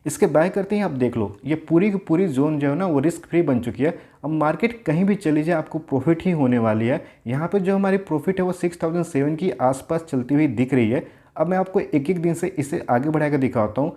इसके बाय करते ही आप देख लो ये पूरी की पूरी जोन जो है ना वो रिस्क फ्री बन चुकी है। अब मार्केट कहीं भी चली जाए आपको प्रॉफिट ही होने वाली है। यहाँ पे जो हमारी प्रॉफिट है वो 6007 की आसपास चलती हुई दिख रही है। अब मैं आपको एक एक दिन से इसे आगे बढ़ाकर दिखाता हूँ।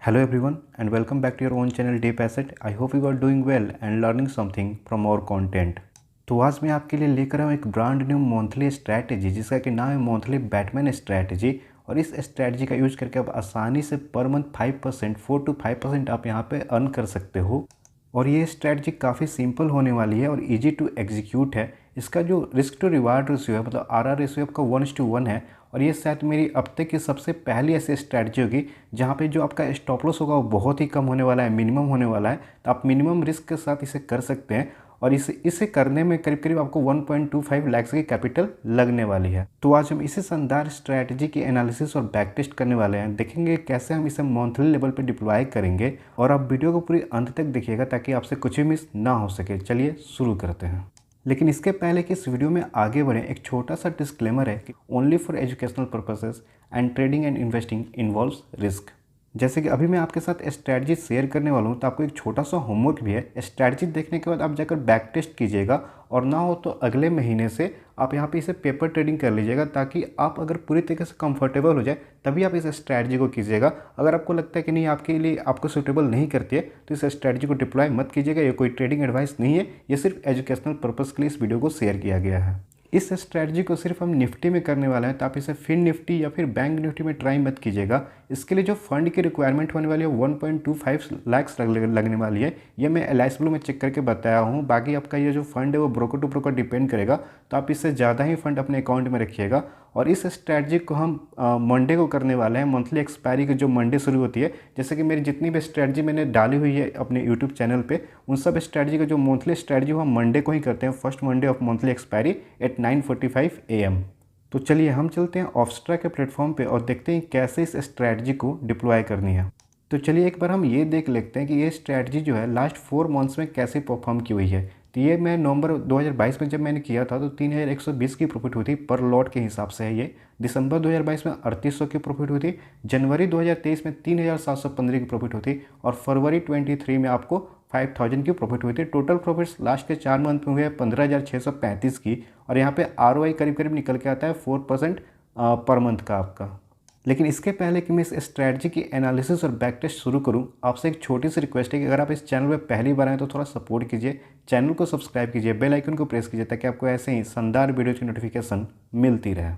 Hello everyone and welcome back to your own channel Deep Asset. I hope you are doing well and learning something from our content. तो आज मैं आपके लिए लेकर आया हूँ एक ब्रांड न्यू मंथली स्ट्रैटेजी जिसका कि नाम है मंथली बैटमैन स्ट्रैटेजी। और इस स्ट्रैटेजी का यूज करके आप आसानी से पर मंथ 5% 4 to 5% आप यहाँ पे अर्न कर सकते हो। और ये स्ट्रैटेजी काफ़ी सिंपल होने वाली है और इजी टू एग्जीक्यूट है। इसका जो रिस्क टू रिवार्ड रेशियो है मतलब आरआर रेशियो आपका 1:1 है। और ये शायद मेरी अब तक की सबसे पहली ऐसी स्ट्रैटेजी होगी जहाँ पे जो आपका स्टॉप लॉस होगा वो बहुत ही कम होने वाला है, मिनिमम होने वाला है। तो आप मिनिमम रिस्क के साथ इसे कर सकते हैं। और इसे करने में करीब करीब आपको 1.25 लाख की कैपिटल लगने वाली है। तो आज हम इसी शानदार स्ट्रैटेजी की एनालिसिस और बैक टेस्ट करने वाले हैं। देखेंगे कैसे हम इसे मंथली लेवल पे डिप्लॉय करेंगे। और आप वीडियो को पूरी अंत तक देखिएगा ताकि आपसे कुछ भी मिस ना हो सके। चलिए शुरू करते हैं। लेकिन इसके पहले कि इस वीडियो में आगे बढ़ें एक छोटा सा डिस्क्लेमर है कि only for educational purposes and trading and investing involves risk. जैसे कि अभी मैं आपके साथ स्ट्रैटेजी शेयर करने वाला हूँ तो आपको एक छोटा सा होमवर्क भी है। स्ट्रैटेजी देखने के बाद आप जाकर बैक टेस्ट कीजिएगा और ना हो तो अगले महीने से आप यहाँ पे इसे पेपर ट्रेडिंग कर लीजिएगा ताकि आप अगर पूरी तरीके से कंफर्टेबल हो जाए तभी आप इस स्ट्रैटेजी को कीजिएगा। अगर आपको लगता है कि नहीं आपके लिए आपको सूटेबल नहीं करती है तो इस स्ट्रैटेजी को डिप्लॉय मत कीजिएगा। ये कोई ट्रेडिंग एडवाइस नहीं है, ये सिर्फ एजुकेशनल पर्पज़ के लिए इस वीडियो को शेयर किया गया है। इस स्ट्रैटेजी को सिर्फ हम निफ्टी में करने वाले हैं तो आप इसे फिन निफ्टी या फिर बैंक निफ्टी में ट्राई मत कीजिएगा। इसके लिए जो फंड की रिक्वायरमेंट होने वाली है 1.25 लाख लगने वाली है। ये मैं एलआईसी ब्लू में चेक करके बताया हूँ। बाकी आपका ये जो फंड है वो ब्रोकर टू ब्रोकर डिपेंड करेगा, तो आप इससे ज़्यादा ही फंड अपने अकाउंट में रखिएगा। और इस स्ट्रैटेजी को हम मंडे को करने वाले हैं। मंथली एक्सपायरी की जो मंडे शुरू होती है, जैसे कि मेरी जितनी भी स्ट्रैटेजी मैंने डाली हुई है अपने यूट्यूब चैनल पे, उन सब स्ट्रैटेजी का जो मंथली स्ट्रैटेजी वो हम मंडे को ही करते हैं, first Monday of monthly expiry at 9:45 AM। तो चलिए हम चलते हैं ऑप्स्ट्रा के प्लेटफॉर्म पे और देखते हैं कैसे इस स्ट्रैटेजी को डिप्लॉय करनी है। तो चलिए एक बार हम ये देख लेते हैं कि ये स्ट्रैटेजी जो है लास्ट 4 मंथ्स में कैसे परफॉर्म की हुई है। तो ये मैं नवंबर 2022 में जब मैंने किया था तो 3120 की प्रॉफिट हुई थी पर लॉट के हिसाब से है ये। दिसंबर 2022 में 3800 की प्रॉफिट हुई थी। जनवरी 2023 में 3715 की प्रॉफिट हुई थी। और फरवरी 23 में आपको 5000 की प्रॉफिट हुई थी। टोटल प्रॉफिट्स लास्ट के 4 मंथ में हुए हैं 15,635 की। और यहाँ पे ROI करीब करीब निकल के आता है 4% पर मंथ का आपका। लेकिन इसके पहले कि मैं इस स्ट्रैटेजी की एनालिसिस और बैक टेस्ट शुरू करूं, आपसे एक छोटी सी रिक्वेस्ट है कि अगर आप इस चैनल पर पहली बार आए तो थोड़ा सपोर्ट कीजिए, चैनल को सब्सक्राइब कीजिए, बेल आइकन को प्रेस कीजिए ताकि आपको ऐसे ही शानदार वीडियो की नोटिफिकेशन मिलती रहे।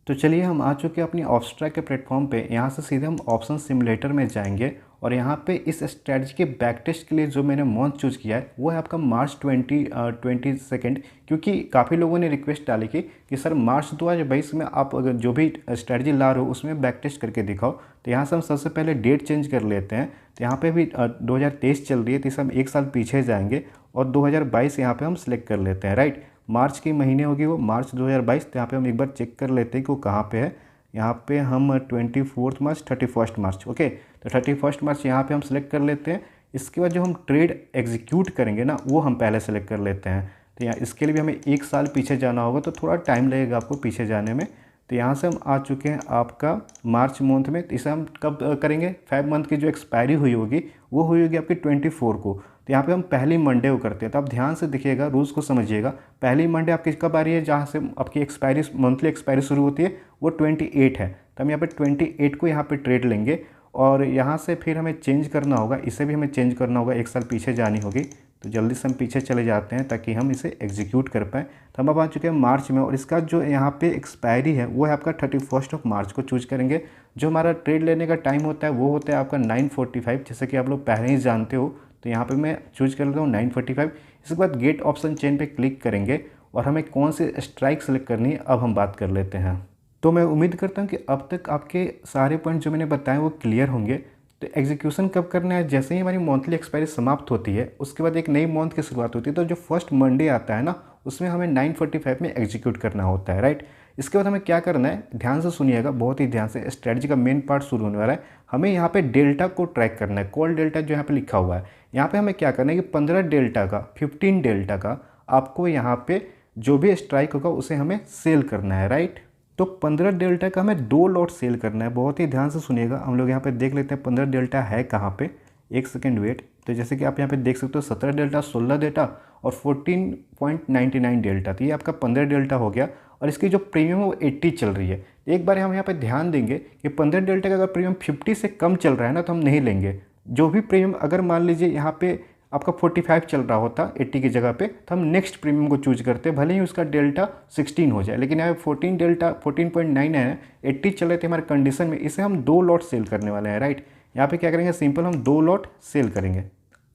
तो चलिए हम आ चुके हैं अपनी ऑप्स्ट्रा के प्लेटफॉर्म पे। यहाँ से सीधे हम ऑप्शन सिमुलेटर में जाएंगे और यहाँ पे इस स्ट्रैटेजी के बैक टेस्ट के लिए जो मैंने मंथ चूज़ किया है वो है आपका मार्च 22, क्योंकि काफ़ी लोगों ने रिक्वेस्ट डाली कि सर मार्च 2022 में आप अगर जो भी स्ट्रैटेजी ला रहे हो उसमें बैक टेस्ट करके दिखाओ। तो यहाँ से हम सबसे पहले डेट चेंज कर लेते हैं। तो यहाँ पे भी 2023 चल रही है तो इसे हम एक साल पीछे जाएंगे और 2022 यहाँ पे हम सिलेक्ट कर लेते हैं। राइट, मार्च की महीने होगी वो मार्च 2022। तो यहाँ पे हम एक बार चेक कर लेते हैं कि वो कहाँ पे है। यहाँ पे हम 24 मार्च 31 मार्च ओके, तो 31 मार्च यहाँ पे हम सेलेक्ट कर लेते हैं। इसके बाद जो हम ट्रेड एग्जीक्यूट करेंगे ना वो हम पहले सेलेक्ट कर लेते हैं। तो यहाँ इसके लिए भी हमें एक साल पीछे जाना होगा तो थोड़ा टाइम लगेगा आपको पीछे जाने में। तो यहाँ से हम आ चुके हैं आपका मार्च मंथ में। तो इसे हम कब करेंगे, 5 मंथ की जो एक्सपायरी हुई होगी वो हुई होगी आपकी 24 को। तो यहाँ पे हम पहली मंडे को करते हैं। तो आप ध्यान से देखिएगा, रूल्स को समझिएगा। पहली मंडे आपकी कब आ रही है, जहाँ से आपकी एक्सपायरी मंथली एक्सपायरी शुरू होती है वो 28 है। तो हम यहाँ पे 28 को यहाँ पे ट्रेड लेंगे और यहाँ से फिर हमें चेंज करना होगा, इसे भी हमें चेंज करना होगा, एक साल पीछे जानी होगी। तो जल्दी से हम पीछे चले जाते हैं ताकि हम इसे एग्जीक्यूट कर पाएँ। तो हम अब आ चुके हैं मार्च में और इसका जो यहाँ पे एक्सपायरी है वो है आपका 31 मार्च को चूज करेंगे। जो हमारा ट्रेड लेने का टाइम होता है वो होता है आपका 9:45, जैसे कि आप लोग पहले ही जानते हो। तो यहाँ पे मैं चूज कर लेता हूँ 9:45। इसके बाद गेट ऑप्शन चेन पे क्लिक करेंगे और हमें कौन सी स्ट्राइक सेलेक्ट करनी है अब हम बात कर लेते हैं। तो मैं उम्मीद करता हूँ कि अब तक आपके सारे पॉइंट जो मैंने बताए वो क्लियर होंगे। तो एग्जीक्यूशन कब करना है, जैसे ही हमारी मंथली एक्सपायरी समाप्त होती है उसके बाद एक नई मंथ की शुरुआत होती है। तो जो फर्स्ट मंडे आता है ना उसमें हमें 9:45 में एग्जीक्यूट करना होता है। राइट, इसके बाद हमें क्या करना है, ध्यान से सुनिएगा, बहुत ही ध्यान से। स्ट्रैटेजी का मेन पार्ट शुरू होने वाला है। हमें यहाँ पे डेल्टा को ट्रैक करना है, कॉल डेल्टा जो यहाँ पे लिखा हुआ है। यहाँ पे हमें क्या करना है कि 15 डेल्टा का 15 डेल्टा का आपको यहाँ पे जो भी स्ट्राइक होगा उसे हमें सेल करना है। राइट, तो 15 डेल्टा का हमें 2 लॉट सेल करना है। बहुत ही ध्यान से सुनिएगा। हम लोग यहाँ पे देख लेते हैं 15 डेल्टा है कहाँ पे। एक सेकेंड वेट। तो जैसे कि आप यहाँ पे देख सकते हो 17 डेल्टा, 16 डेल्टा और 14.99 डेल्टा। तो ये आपका 15 डेल्टा हो गया और इसकी जो प्रीमियम है वो 80 चल रही है। एक बार हम यहाँ पे ध्यान देंगे कि 15 डेल्टा का अगर प्रीमियम 50 से कम चल रहा है ना तो हम नहीं लेंगे। जो भी प्रीमियम अगर मान लीजिए यहाँ पे आपका 45 चल रहा होता 80 की जगह पे, तो हम नेक्स्ट प्रीमियम को चूज करते, भले ही उसका डेल्टा 16 हो जाए। लेकिन यहाँ पे 14 डेल्टा 14.9 है, 80 चल रहे थे हमारे कंडीशन में, इसे हम 2 लॉट सेल करने वाले हैं, राइट। यहाँ पे क्या करेंगे, सिंपल हम 2 लॉट सेल करेंगे।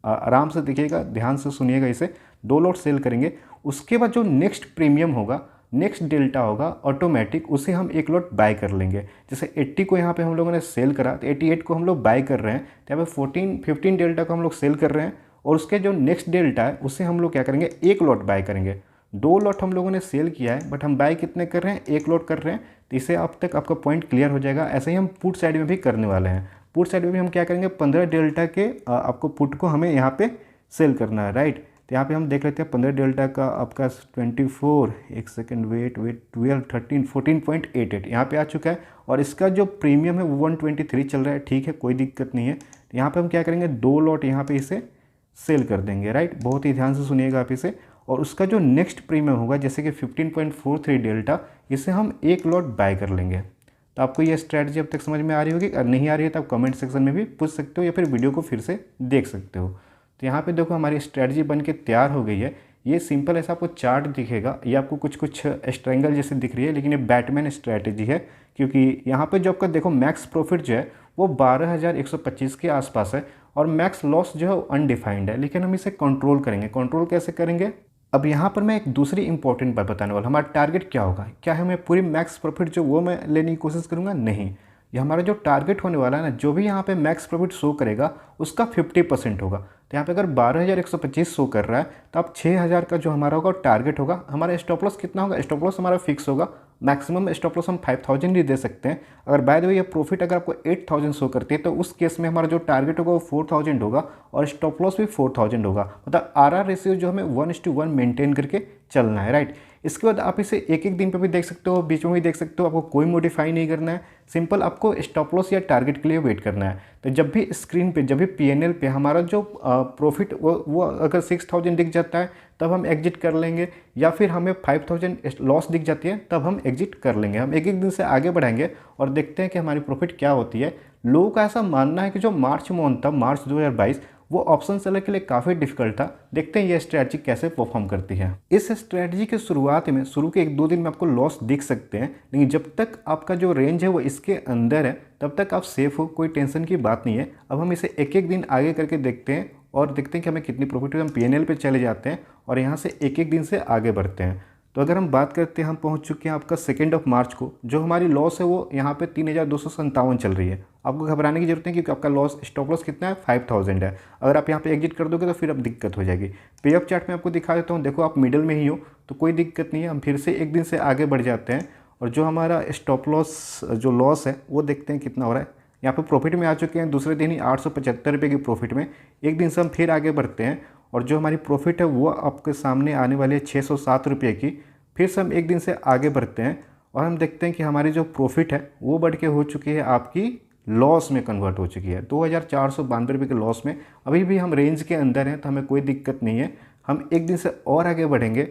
आराम से देखिएगा, ध्यान से सुनिएगा, इसे 2 लॉट सेल करेंगे। उसके बाद जो नेक्स्ट प्रीमियम होगा, नेक्स्ट डेल्टा होगा ऑटोमेटिक, उसे हम 1 लॉट बाय कर लेंगे। जैसे 80 को यहाँ पे हम लोगों ने सेल करा तो 88 को हम लोग बाय कर रहे हैं, तो यहाँ पे 15 डेल्टा को हम लोग सेल कर रहे हैं और उसके जो नेक्स्ट डेल्टा है उसे हम लोग क्या करेंगे, 1 लॉट बाय करेंगे। 2 लॉट हम लोगों ने सेल किया है बट हम बाय कितने कर रहे हैं, 1 लॉट कर रहे हैं। तो इसे अब तक आपका पॉइंट क्लियर हो जाएगा। ऐसे ही हम पुट साइड में भी करने वाले हैं। पुट साइड में भी हम क्या करेंगे, 15 डेल्टा के आपको पुट को हमें यहाँ पे सेल करना है, राइट। तो यहाँ पे हम देख लेते हैं 15 डेल्टा का आपका 24, एक सेकेंड वेट 12, 13, 14.88 यहाँ पे आ चुका है और इसका जो प्रीमियम है वो 123 चल रहा है। ठीक है, कोई दिक्कत नहीं है। तो यहाँ पे हम क्या करेंगे, 2 लॉट यहाँ पे इसे सेल कर देंगे, राइट। बहुत ही ध्यान से सुनिएगा आप इसे। और उसका जो नेक्स्ट प्रीमियम होगा जैसे कि 15.43 डेल्टा, इसे हम 1 लॉट बाय कर लेंगे। तो आपको ये स्ट्रैटेजी अब तक समझ में आ रही होगी। अगर नहीं आ रही है तो आप कमेंट सेक्शन में भी पूछ सकते हो या फिर वीडियो को फिर से देख सकते हो। तो यहाँ पे देखो हमारी स्ट्रैटेजी बन के तैयार हो गई है। ये सिंपल ऐसा आपको चार्ट दिखेगा, ये आपको कुछ स्ट्रेंगल जैसे दिख रही है, लेकिन ये बैटमैन स्ट्रैटेजी है। क्योंकि यहाँ पे जो आपका देखो मैक्स प्रॉफिट जो है वो 12,125 के आसपास है और मैक्स लॉस जो है अनडिफाइंड है, लेकिन हम इसे कंट्रोल करेंगे। कंट्रोल कैसे करेंगे, अब यहाँ पर मैं एक दूसरी इंपॉर्टेंट बात बताने वाला। हमारा टारगेट क्या होगा, क्या है, मैं पूरी मैक्स प्रॉफिट जो वो मैं लेने की कोशिश करूँगा, नहीं। ये हमारा जो टारगेट होने वाला है ना, जो भी यहाँ पे मैक्स प्रॉफिट शो करेगा उसका 50% होगा। तो यहाँ पे अगर 12,125 शो कर रहा है तो अब 6,000 का जो हमारा होगा टारगेट होगा। हमारा स्टॉप लॉस कितना होगा, स्टॉप लॉस हमारा फिक्स होगा। मैक्सिमम स्टॉप लॉस हम 5,000 ही दे सकते हैं। अगर बाय द वे ये प्रॉफिट अगर आपको 8,000 शो करती है तो उस केस में हमारा जो टारगेट होगा वो 4,000 होगा और स्टॉप लॉस भी 4,000 होगा। मतलब RR रेशियो जो हमें 1:1 मेंटेन करके चलना है, राइट। इसके बाद आप इसे एक एक दिन पे भी देख सकते हो, बीच में भी देख सकते हो। आपको कोई मॉडिफाई नहीं करना है, सिंपल आपको स्टॉप लॉस या टारगेट के लिए वेट करना है। तो जब भी स्क्रीन पे, जब भी PNL पे हमारा जो प्रॉफिट वो अगर 6,000 दिख जाता है तब हम एग्जिट कर लेंगे, या फिर हमें 5,000 लॉस दिख जाती है तब हम एग्जिट कर लेंगे। हम एक एक दिन से आगे बढ़ाएंगे और देखते हैं कि हमारी प्रॉफिट क्या होती है। लोगों का ऐसा मानना है कि जो मार्च मंथ था, मार्च 2022, वो ऑप्शन सेलर के लिए काफ़ी डिफिकल्ट था। देखते हैं ये स्ट्रैटेजी कैसे परफॉर्म करती है। इस स्ट्रैटेजी के शुरुआत में, शुरू के 1-2 दिन में आपको लॉस दिख सकते हैं, लेकिन जब तक आपका जो रेंज है वो इसके अंदर है तब तक आप सेफ हो, कोई टेंशन की बात नहीं है। अब हम इसे एक एक दिन आगे करके देखते हैं और देखते हैं कि हमें कितनी प्रॉफिट हुई। हम PNL पे चले जाते हैं और यहाँ से एक एक दिन से आगे बढ़ते हैं। तो अगर हम बात करते हैं, हम पहुँच चुके हैं आपका 2 मार्च को। जो हमारी लॉस है वो यहाँ पे 3,257 चल रही है। आपको घबराने की जरूरत नहीं, क्योंकि आपका लॉस, स्टॉप लॉस कितना है, 5,000 है। अगर आप यहाँ पे एग्जिट कर दोगे तो फिर अब दिक्कत हो जाएगी। पे ऑफ चार्ट में आपको दिखा देता हूँ, देखो आप मिडिल में ही हो तो कोई दिक्कत नहीं है। हम फिर से एक दिन से आगे बढ़ जाते हैं और जो हमारा स्टॉप लॉस, जो लॉस है वो देखते हैं कितना हो रहा है। यहाँ पे प्रॉफिट में आ चुके हैं दूसरे दिन ही 875 रुपये की प्रॉफिट में। एक दिन से हम फिर आगे बढ़ते हैं और जो हमारी प्रॉफिट है वो आपके सामने आने वाली है 607 रुपये की। फिर से हम एक दिन से आगे बढ़ते हैं और हम देखते हैं कि हमारी जो प्रॉफिट है वो बढ़ के हो चुकी है, आपकी लॉस में कन्वर्ट हो चुकी है, 2,492 रुपये के लॉस में। अभी भी हम रेंज के अंदर हैं तो हमें कोई दिक्कत नहीं है। हम एक दिन से और आगे बढ़ेंगे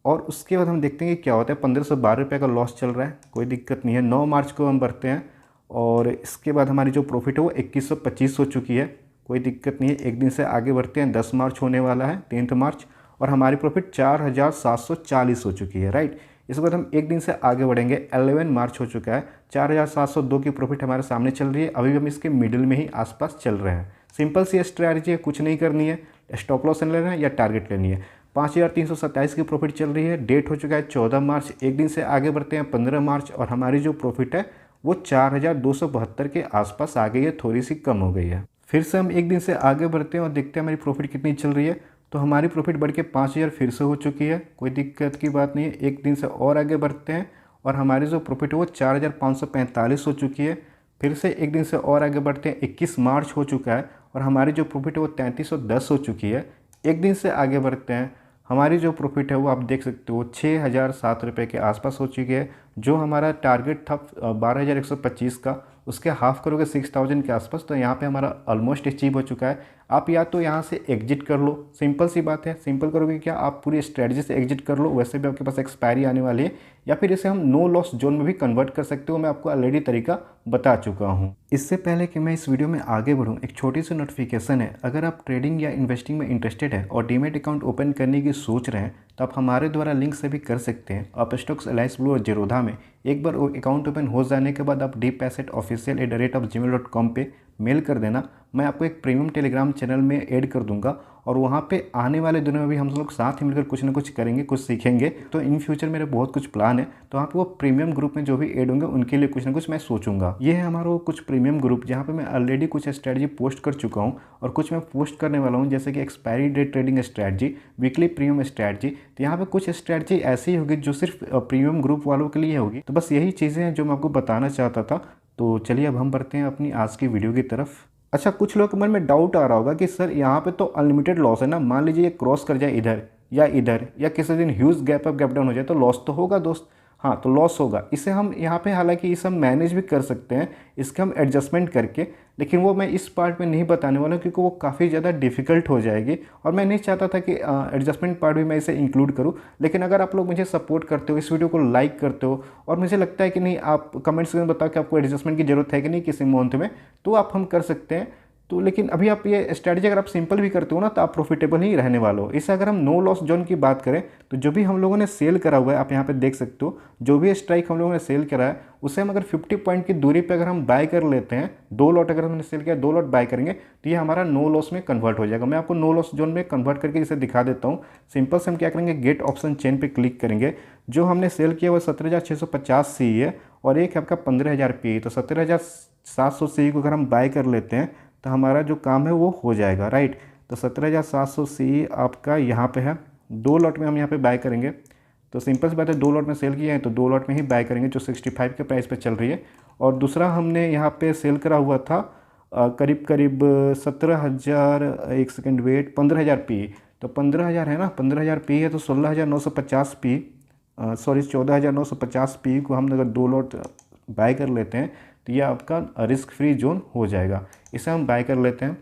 और उसके बाद हम देखते हैं कि क्या होता है। 1,512 रुपये का लॉस चल रहा है, कोई दिक्कत नहीं है। 9 मार्च को हम बढ़ते हैं और इसके बाद हमारी जो प्रॉफिट है वो 2,125 हो चुकी है, कोई दिक्कत नहीं है। एक दिन से आगे बढ़ते हैं, 10 मार्च होने वाला है, 10 मार्च, और हमारी प्रॉफिट 4,740 हो चुकी है, राइट। इसके बाद हम एक दिन से आगे बढ़ेंगे, 11 मार्च हो चुका है, 4,702 की प्रॉफिट हमारे सामने चल रही है। अभी भी हम इसके मिडिल में ही आसपास चल रहे हैं। सिंपल सी स्ट्रैटेजी है, कुछ नहीं करनी है। स्टॉप लॉस लेना है या टारगेट लेनी है। 5,327 की प्रॉफिट चल रही है। डेट हो चुका है 14 मार्च। एक दिन से आगे बढ़ते हैं 15 मार्च और हमारी जो प्रॉफिट है वो 4,272 के आसपास आ गई है, थोड़ी सी कम हो गई है। फिर से हम एक दिन से आगे बढ़ते हैं और देखते हैं हमारी प्रॉफिट कितनी चल रही है। तो हमारी प्रॉफिट बढ़ के 5,000 फिर से हो चुकी है, कोई दिक्कत की बात नहीं है। एक दिन से और आगे बढ़ते हैं और हमारी जो प्रॉफिट है वो 4,545 हो चुकी है। फिर से एक दिन से और आगे बढ़ते हैं, 21 मार्च हो चुका है और हमारी जो प्रॉफिट है वो 3,310 हो चुकी है। एक दिन से आगे बढ़ते हैं, हमारी जो प्रॉफिट है वो आप देख सकते हो 6,007 रुपये के आसपास हो चुकी है। जो हमारा टारगेट था 12,125 का, उसके हाफ करोगे 6,000 के आसपास, तो यहाँ पे हमारा ऑलमोस्ट अचीव हो चुका है। आप या तो यहाँ से एग्जिट कर लो, सिंपल सी बात है। सिंपल करोगे क्या, आप पूरी स्ट्रेटजी से एग्जिट कर लो, वैसे भी आपके पास एक्सपायरी आने वाली है। या फिर इसे हम नो लॉस जोन में भी कन्वर्ट कर सकते हो, मैं आपको ऑलरेडी तरीका बता चुका हूँ। इससे पहले कि मैं इस वीडियो में आगे बढ़ूँ, एक छोटी सी नोटिफिकेशन है। अगर आप ट्रेडिंग या इन्वेस्टिंग में इंटरेस्टेड है और डीमैट अकाउंट ओपन करने की सोच रहे हैं, तो आप हमारे द्वारा लिंक से भी कर सकते हैं। आप स्टॉक्स, एलायंस ब्लू और जीरोधा में एक बार अकाउंट ओपन हो जाने के बाद आप deepassetofficial@gmail.com पे मेल कर देना। मैं आपको एक प्रीमियम टेलीग्राम चैनल में ऐड कर दूंगा और वहाँ पे आने वाले दिनों में भी हम लोग साथ ही मिलकर कुछ ना कुछ करेंगे, कुछ सीखेंगे। तो इन फ्यूचर मेरे बहुत कुछ प्लान है, तो आप वो प्रीमियम ग्रुप में जो भी ऐड होंगे उनके लिए कुछ ना कुछ मैं सोचूंगा। ये है हमारा वो कुछ प्रीमियम ग्रुप जहाँ पे मैं ऑलरेडी कुछ स्ट्रैटेजी पोस्ट कर चुका हूँ और कुछ मैं पोस्ट करने वाला हूँ, जैसे कि expiry date trading strategy, weekly premium strategy. तो यहाँ पे कुछ स्ट्रैटेजी ऐसी होगी जो सिर्फ प्रीमियम ग्रुप वालों के लिए होगी। तो बस यही चीज़ें हैं जो मैं आपको बताना चाहता था। तो चलिए अब हम बढ़ते हैं अपनी आज की वीडियो की तरफ। अच्छा, कुछ लोग के मन में डाउट आ रहा होगा कि सर यहाँ पे तो अनलिमिटेड लॉस है ना, मान लीजिए ये क्रॉस कर जाए इधर या किसी दिन huge gap up gap down हो जाए तो लॉस तो होगा दोस्त। हाँ, तो लॉस होगा। इसे हम यहाँ पे हालांकि इसे हम मैनेज भी कर सकते हैं, इसके हम एडजस्टमेंट करके, लेकिन वो मैं इस पार्ट में नहीं बताने वाला हूँ क्योंकि वो काफ़ी ज़्यादा डिफिकल्ट हो जाएगी और मैं नहीं चाहता था कि एडजस्टमेंट पार्ट भी मैं इसे इंक्लूड करूँ। लेकिन अगर आप लोग मुझे सपोर्ट करते हो, इस वीडियो को लाइक करते हो और मुझे लगता है कि नहीं, आप कमेंट्स में बताओ कि आपको एडजस्टमेंट की ज़रूरत है कि नहीं किसी मंथ में, तो आप हम कर सकते हैं। तो लेकिन अभी आप ये स्ट्रैटेजी अगर आप सिंपल भी करते हो ना, तो आप प्रॉफिटेबल ही रहने वाले हो। इसे अगर हम नो लॉस जोन की बात करें तो जो भी हम लोगों ने सेल करा हुआ है, आप यहाँ पे देख सकते हो, जो भी स्ट्राइक हम लोगों ने सेल करा है उसे हम अगर 50 पॉइंट की दूरी पे अगर हम बाय कर लेते हैं, 2 लॉट अगर हमने सेल किया, 2 लॉट बाय करेंगे, तो ये हमारा नो लॉस में कन्वर्ट हो जाएगा। मैं आपको नो लॉस जोन में कन्वर्ट करके इसे दिखा देता हूँ। सिंपल से हम क्या करेंगे, गेट ऑप्शन चेन पे क्लिक करेंगे। जो हमने सेल किया वो 17,650 सी है और एक है आपका 15,000 पी। तो 17,700 सी को अगर हम बाय कर लेते हैं तो हमारा जो काम है वो हो जाएगा, राइट। तो 17,700 सी आपका यहाँ पे है। 2 लॉट में हम यहाँ पे बाय करेंगे, तो सिंपल सी बात है, 2 लॉट में सेल किए हैं तो 2 लॉट में ही बाय करेंगे जो 65 के प्राइस पे चल रही है। और दूसरा हमने यहाँ पे सेल करा हुआ था करीब करीब 17,000, एक सेकेंड वेट, 15,000 पी। तो 15,000 है ना, 15,000 पी है तो 16,950 पी, सॉरी 14,950 पी को हम अगर 2 लॉट बाय कर लेते हैं तो ये आपका रिस्क फ्री जोन हो जाएगा। इसे हम बाय कर लेते हैं।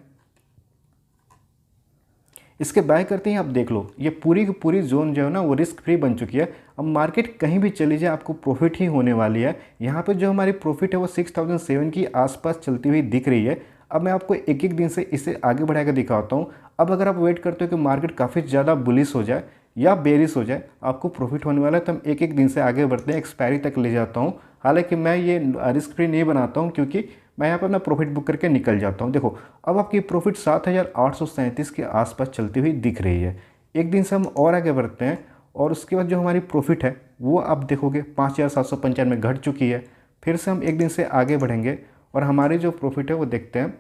इसके बाय करते ही आप देख लो, ये पूरी की पूरी जोन जो है ना वो रिस्क फ्री बन चुकी है। अब मार्केट कहीं भी चली जाए आपको प्रॉफिट ही होने वाली है। यहाँ पे जो हमारी प्रॉफिट है वो 6,007 की आसपास चलती हुई दिख रही है। अब मैं आपको एक एक दिन से इसे आगे बढ़ा कर दिखाता हूँ। अब अगर आप वेट करते हो कि मार्केट काफ़ी ज़्यादा बुलिश हो जाए या बेरिश हो जाए, आपको प्रॉफिट होने वाला है, तो हम एक एक दिन से आगे बढ़ते हैं, एक्सपायरी तक ले जाता हूँ। हालांकि मैं ये रिस्क फ्री नहीं बनाता हूँ क्योंकि मैं यहाँ पर अपना प्रॉफिट बुक करके निकल जाता हूँ। देखो अब आपकी प्रॉफिट 7,837 के आसपास चलती हुई दिख रही है। एक दिन से हम और आगे बढ़ते हैं और उसके बाद जो हमारी प्रॉफिट है वो आप देखोगे 5,795 घट चुकी है। फिर से हम एक दिन से आगे बढ़ेंगे और हमारी जो प्रॉफिट है वो देखते हैं।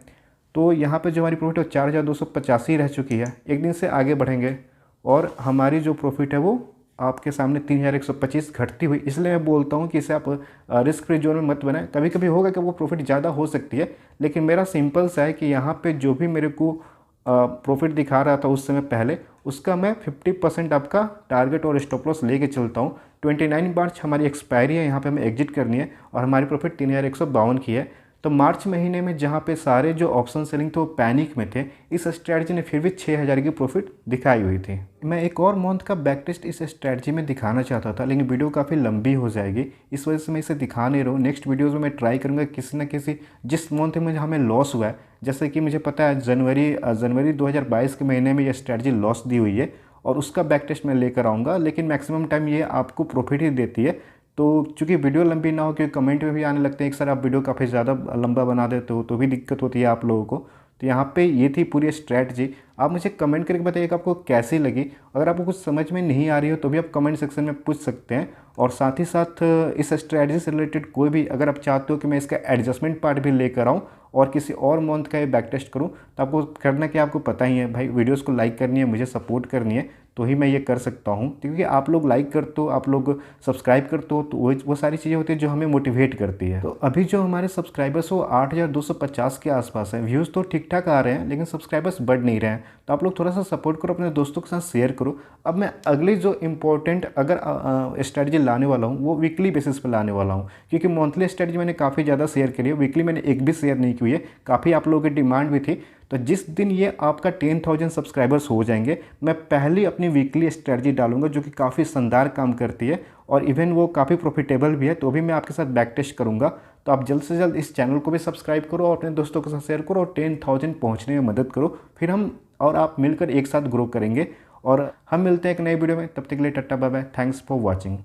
तो यहाँ पर जो हमारी प्रॉफिट है वो 4,285 रह चुकी है। एक दिन से आगे बढ़ेंगे और हमारी जो प्रॉफिट है वो आपके सामने 3,125 घटती हुई। इसलिए मैं बोलता हूँ कि इसे आप रिस्क फ्री जोन में मत बनाएं। कभी कभी होगा कि वो प्रॉफिट ज़्यादा हो सकती है, लेकिन मेरा सिंपल सा है कि यहाँ पे जो भी मेरे को प्रॉफिट दिखा रहा था उस समय पहले, उसका मैं 50% आपका टारगेट और स्टॉप लॉस लेके चलता हूँ। 29 मार्च हमारी एक्सपायरी है, यहाँ पे हमें एग्जिट करनी है और हमारी प्रॉफिट 3,152 की है। तो मार्च महीने में जहाँ पे सारे जो ऑप्शन सेलिंग थे वो पैनिक में थे, इस स्ट्रैटेजी ने फिर भी 6,000 की प्रॉफिट दिखाई हुई थी। मैं एक और मंथ का बैक टेस्ट इस स्ट्रैटेजी में दिखाना चाहता था, लेकिन वीडियो काफ़ी लंबी हो जाएगी, इस वजह से मैं इसे दिखा नहीं रहा हूँ। नेक्स्ट वीडियोज़ में मैं ट्राई करूँगा किसी न किसी, जिस मंथ में हमें लॉस हुआ है, जैसे कि मुझे पता है जनवरी 2022 के महीने में यह स्ट्रैटेजी लॉस दी हुई है और उसका बैक टेस्ट मैं लेकर आऊँगा, लेकिन मैक्सिमम टाइम ये आपको प्रॉफिट ही देती है। तो चूँकि वीडियो लंबी ना हो, क्योंकि कमेंट में भी आने लगते हैं कि सर आप वीडियो काफ़ी ज़्यादा लंबा बना देते हो, तो भी दिक्कत होती है आप लोगों को। तो यहाँ पे ये थी पूरी स्ट्रैटेजी। आप मुझे कमेंट करके बताइए कि आपको कैसी लगी। अगर आपको कुछ समझ में नहीं आ रही हो तो भी आप कमेंट सेक्शन में पूछ सकते हैं। और साथ ही साथ इस स्ट्रैटेजी से रिलेटेड कोई भी अगर आप चाहते हो कि मैं इसका एडजस्टमेंट पार्ट भी लेकर आऊँ और किसी और मंथ का ये बैक टेस्ट करूँ, तो आपको करना क्या, आपको पता ही है भाई, वीडियोज़ को लाइक करनी है, मुझे सपोर्ट करनी है। तो ही मैं ये कर सकता हूँ, क्योंकि आप लोग लाइक करते हो, आप लोग सब्सक्राइब करते हो, तो वो सारी चीज़ें होती है जो हमें मोटिवेट करती है। तो अभी जो हमारे सब्सक्राइबर्स वो 8250 के आसपास हैं। व्यूज़ तो ठीक ठाक आ रहे हैं लेकिन सब्सक्राइबर्स बढ़ नहीं रहे हैं। तो आप लोग थोड़ा सा सपोर्ट करो, अपने दोस्तों के साथ शेयर करो। अब मैं अगली जो इम्पोर्टेंट अगर स्ट्रैटेजी लाने वाला हूँ वो वीकली बेसिस पर लाने वाला हूँ, क्योंकि मंथली स्ट्रैटेजी मैंने काफ़ी ज़्यादा शेयर करी है, वीकली मैंने एक भी शेयर नहीं की है। काफ़ी आप लोगों की डिमांड भी थी। तो जिस दिन ये आपका 10,000 सब्सक्राइबर्स हो जाएंगे, मैं पहली अपनी वीकली स्ट्रैटेजी डालूंगा जो कि काफ़ी शानदार काम करती है और इवन वो काफ़ी प्रॉफिटेबल भी है। तो भी मैं आपके साथ बैक टेस्ट करूंगा। तो आप जल्द से जल्द इस चैनल को भी सब्सक्राइब करो और अपने दोस्तों के साथ शेयर करो और 10,000 पहुंचने में मदद करो। फिर हम और आप मिलकर एक साथ ग्रो करेंगे और हम मिलते हैं एक नई वीडियो में। तब तक के लिए tata bye bye, thanks for watching.